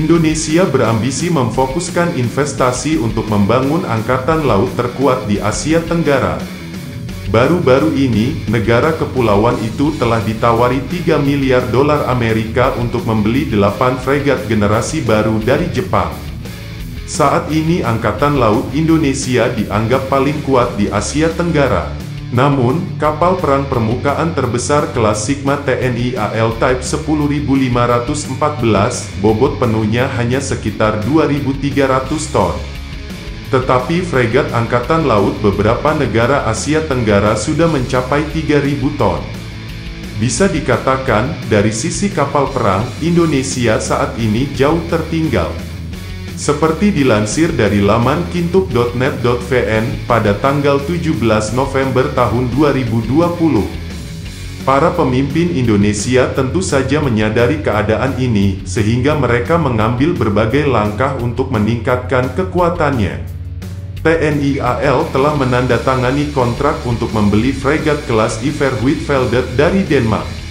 Indonesia berambisi memfokuskan investasi untuk membangun angkatan laut terkuat di Asia Tenggara. Baru-baru ini, negara kepulauan itu telah ditawari 3 miliar dolar Amerika untuk membeli 8 fregat generasi baru dari Jepang. Saat ini Angkatan Laut Indonesia dianggap paling kuat di Asia Tenggara. Namun, kapal perang permukaan terbesar kelas Sigma TNI AL Type 10514, bobot penuhnya hanya sekitar 2.300 ton. Tetapi fregat Angkatan Laut beberapa negara Asia Tenggara sudah mencapai 3.000 ton. Bisa dikatakan, dari sisi kapal perang, Indonesia saat ini jauh tertinggal. Seperti dilansir dari laman kintuk.net.vn, pada tanggal 17 November tahun 2020. Para pemimpin Indonesia tentu saja menyadari keadaan ini, sehingga mereka mengambil berbagai langkah untuk meningkatkan kekuatannya. TNI AL telah menandatangani kontrak untuk membeli fregat kelas Iver Huitfeldt dari Denmark.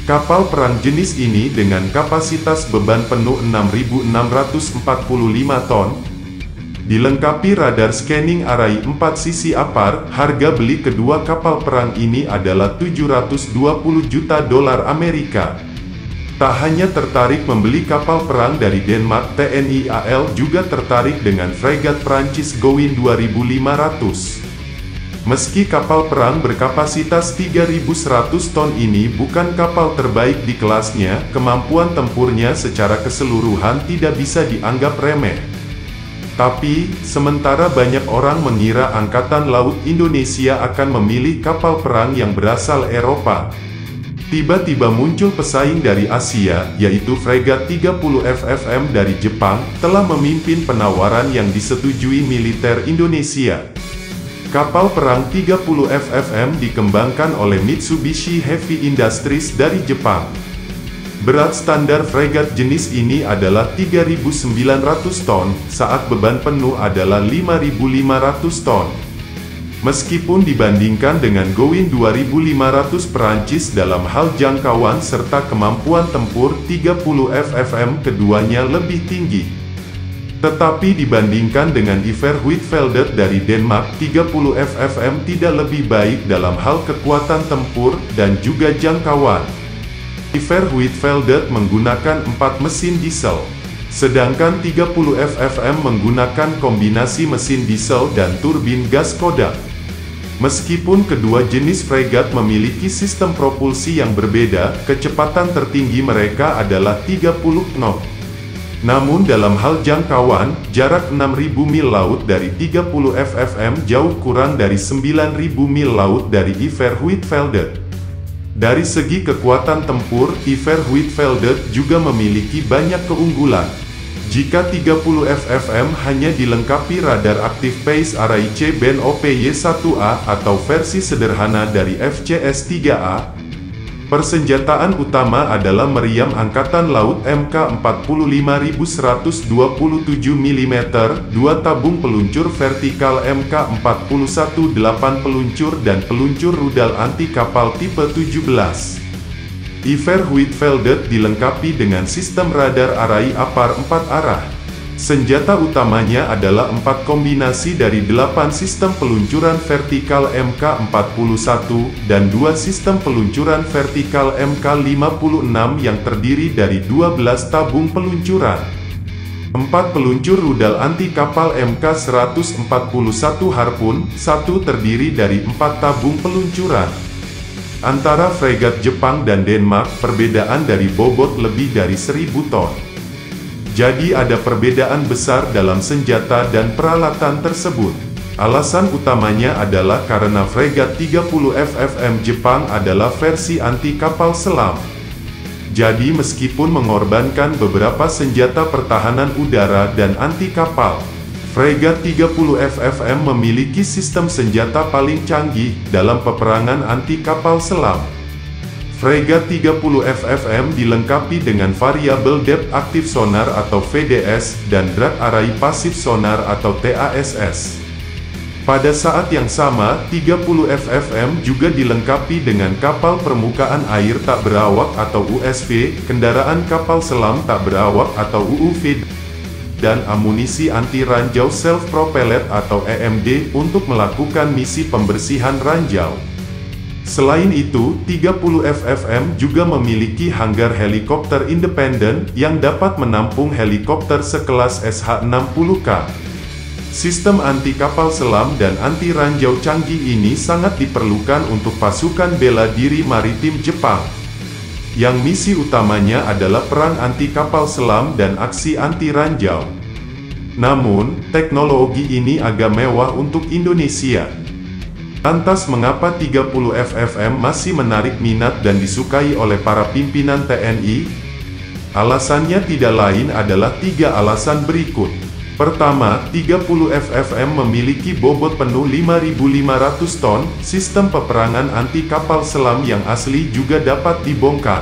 Kapal perang jenis ini dengan kapasitas beban penuh 6.645 ton, dilengkapi radar scanning array 4 sisi APAR. Harga beli kedua kapal perang ini adalah 720 juta dolar Amerika. Tak hanya tertarik membeli kapal perang dari Denmark, TNI AL juga tertarik dengan fregat Prancis Gowin 2500. Meski kapal perang berkapasitas 3.100 ton ini bukan kapal terbaik di kelasnya, kemampuan tempurnya secara keseluruhan tidak bisa dianggap remeh. Tapi, sementara banyak orang mengira Angkatan Laut Indonesia akan memilih kapal perang yang berasal Eropa, tiba-tiba muncul pesaing dari Asia, yaitu fregat 30 FFM dari Jepang, telah memimpin penawaran yang disetujui militer Indonesia. Kapal perang 30 FFM dikembangkan oleh Mitsubishi Heavy Industries dari Jepang. Berat standar fregat jenis ini adalah 3.900 ton, saat beban penuh adalah 5.500 ton. Meskipun dibandingkan dengan Gowin 2500 Perancis dalam hal jangkauan serta kemampuan tempur, 30 FFM keduanya lebih tinggi. Tetapi dibandingkan dengan Iver Huitfeldt dari Denmark, 30 FFM tidak lebih baik dalam hal kekuatan tempur dan juga jangkauan. Iver Huitfeldt menggunakan 4 mesin diesel, sedangkan 30 FFM menggunakan kombinasi mesin diesel dan turbin gas Kodak. Meskipun kedua jenis fregat memiliki sistem propulsi yang berbeda, kecepatan tertinggi mereka adalah 30 knot. Namun dalam hal jangkauan, jarak 6.000 mil laut dari 30 FFM jauh kurang dari 9.000 mil laut dari Iver Huitfeldt. Dari segi kekuatan tempur, Iver Huitfeldt juga memiliki banyak keunggulan. Jika 30 FFM hanya dilengkapi radar aktif Phase Array C-band OPY-1A atau versi sederhana dari FCS-3A, persenjataan utama adalah meriam Angkatan Laut MK45127 mm, 2 tabung peluncur vertikal MK41 8 peluncur dan peluncur rudal anti kapal tipe 17. Iver Huitfeldt dilengkapi dengan sistem radar array APAR 4 arah. Senjata utamanya adalah 4 kombinasi dari 8 sistem peluncuran vertikal MK41 dan 2 sistem peluncuran vertikal MK56 yang terdiri dari 12 tabung peluncuran. 4 peluncur rudal anti kapal MK141 Harpoon, 1 terdiri dari 4 tabung peluncuran. Antara fregat Jepang dan Denmark, perbedaan dari bobot lebih dari 1.000 ton. Jadi ada perbedaan besar dalam senjata dan peralatan tersebut. Alasan utamanya adalah karena fregat 30 FFM Jepang adalah versi anti kapal selam. Jadi meskipun mengorbankan beberapa senjata pertahanan udara dan anti kapal, fregat 30 FFM memiliki sistem senjata paling canggih dalam peperangan anti kapal selam. Fregat 30 FFM dilengkapi dengan Variable Depth Active Sonar atau VDS dan Drag Array Passive Sonar atau TASS. Pada saat yang sama, 30 FFM juga dilengkapi dengan kapal permukaan air tak berawak atau USV, kendaraan kapal selam tak berawak atau UUV, dan amunisi anti-ranjau self-propellet atau EMD untuk melakukan misi pembersihan ranjau. Selain itu, 30 FFM juga memiliki hanggar helikopter independen yang dapat menampung helikopter sekelas SH-60K. Sistem anti kapal selam dan anti ranjau canggih ini sangat diperlukan untuk pasukan bela diri maritim Jepang, yang misi utamanya adalah perang anti kapal selam dan aksi anti ranjau. Namun, teknologi ini agak mewah untuk Indonesia. Lantas mengapa 30 FFM masih menarik minat dan disukai oleh para pimpinan TNI? Alasannya tidak lain adalah 3 alasan berikut. Pertama, 30 FFM memiliki bobot penuh 5.500 ton, sistem peperangan anti kapal selam yang asli juga dapat dibongkar,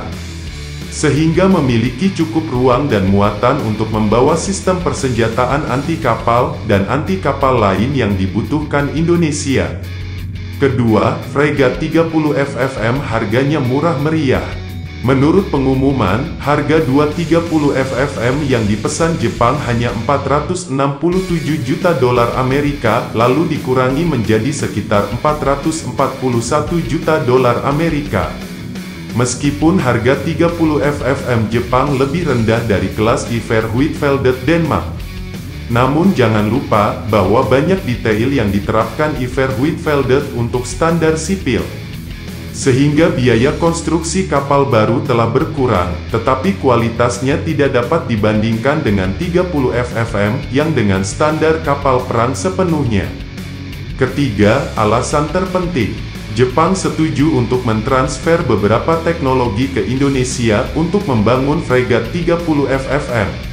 sehingga memiliki cukup ruang dan muatan untuk membawa sistem persenjataan anti kapal dan anti kapal lain yang dibutuhkan Indonesia. Kedua, fregat 30 FFM harganya murah meriah. Menurut pengumuman, harga 230 FFM yang dipesan Jepang hanya 467 juta dolar Amerika, lalu dikurangi menjadi sekitar 441 juta dolar Amerika. Meskipun harga 30 FFM Jepang lebih rendah dari kelas Iver Huitfeldt Denmark, namun jangan lupa bahwa banyak detail yang diterapkan Iver Huitfeldt untuk standar sipil, sehingga biaya konstruksi kapal baru telah berkurang, tetapi kualitasnya tidak dapat dibandingkan dengan 30 FFM yang dengan standar kapal perang sepenuhnya. Ketiga, alasan terpenting, Jepang setuju untuk mentransfer beberapa teknologi ke Indonesia untuk membangun fregat 30 FFM.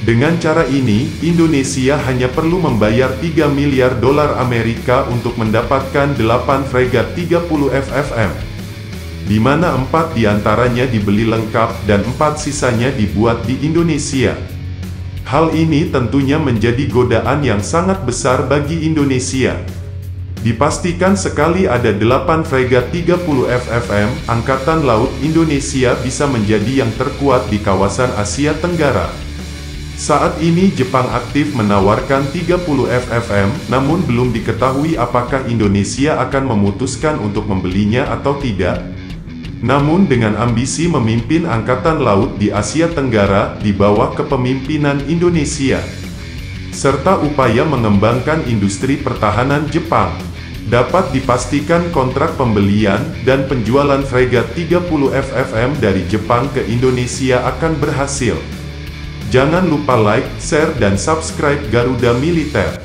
Dengan cara ini, Indonesia hanya perlu membayar 3 miliar dolar Amerika untuk mendapatkan 8 fregat 30 FFM, di mana 4 diantaranya dibeli lengkap dan 4 sisanya dibuat di Indonesia. Hal ini tentunya menjadi godaan yang sangat besar bagi Indonesia. Dipastikan sekali ada 8 fregat 30 FFM, Angkatan Laut Indonesia bisa menjadi yang terkuat di kawasan Asia Tenggara. Saat ini Jepang aktif menawarkan 30 FFM, namun belum diketahui apakah Indonesia akan memutuskan untuk membelinya atau tidak. Namun dengan ambisi memimpin Angkatan Laut di Asia Tenggara di bawah kepemimpinan Indonesia, serta upaya mengembangkan industri pertahanan Jepang, dapat dipastikan kontrak pembelian dan penjualan fregat 30 FFM dari Jepang ke Indonesia akan berhasil. Jangan lupa like, share dan subscribe Garuda Militer.